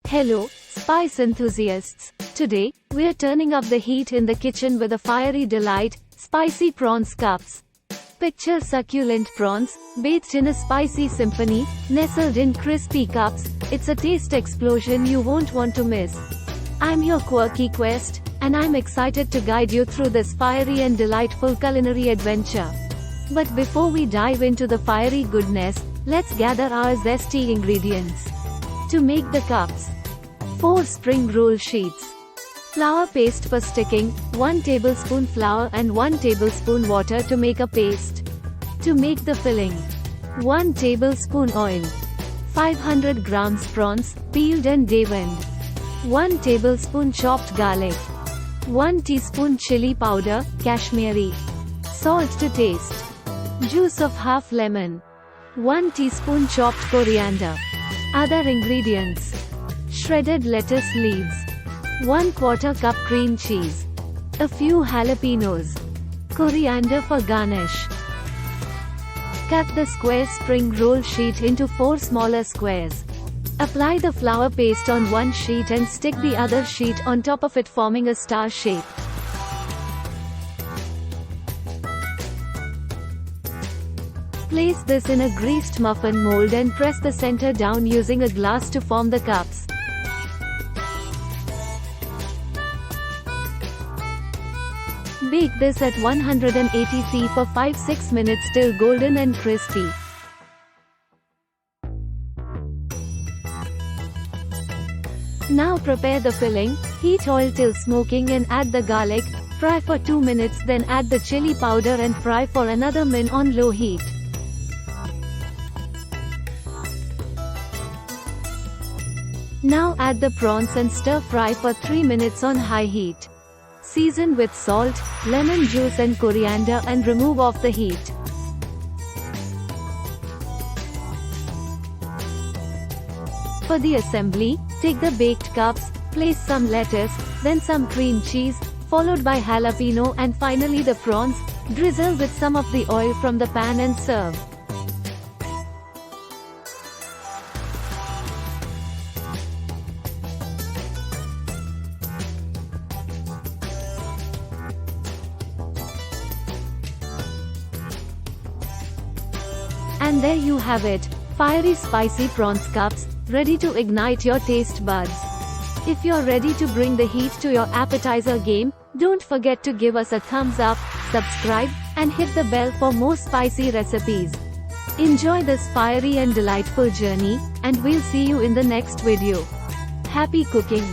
Hello, spice enthusiasts. Today, we're turning up the heat in the kitchen with a fiery delight, spicy prawns cups. Picture succulent prawns, bathed in a spicy symphony, nestled in crispy cups. It's a taste explosion you won't want to miss. I'm your Quirky Quest, and I'm excited to guide you through this fiery and delightful culinary adventure. But before we dive into the fiery goodness, let's gather our zesty ingredients. To make the cups: 4 spring roll sheets, flour paste for sticking, 1 tablespoon flour and 1 tablespoon water to make a paste. To make the filling: 1 tablespoon oil, 500 grams prawns, peeled and deveined, 1 tablespoon chopped garlic, 1 teaspoon chili powder, Kashmiri, salt to taste, juice of half lemon, 1 teaspoon chopped coriander. Other ingredients: shredded lettuce leaves, 1/4 cup cream cheese, a few jalapeños, coriander for garnish. Cut the square spring roll sheet into 4 smaller squares. Apply the flour paste on one sheet and stick the other sheet on top of it, forming a star shape. Place this in a greased muffin mold and press the center down using a glass to form the cups. Bake this at 180 C for 5-6 minutes till golden and crispy. Now prepare the filling, heat oil till smoking and add the garlic, fry for 2 minutes, then add the chili powder and fry for another minute on low heat. Now add the prawns and stir fry for 3 minutes on high heat. Season with salt, lemon juice and coriander and remove off the heat. For the assembly, take the baked cups, place some lettuce, then some cream cheese, followed by jalapeno and finally the prawns. Drizzle with some of the oil from the pan and serve. And there you have it, fiery spicy prawns cups, ready to ignite your taste buds. If you're ready to bring the heat to your appetizer game, don't forget to give us a thumbs up, subscribe, and hit the bell for more spicy recipes. Enjoy this fiery and delightful journey, and we'll see you in the next video. Happy cooking!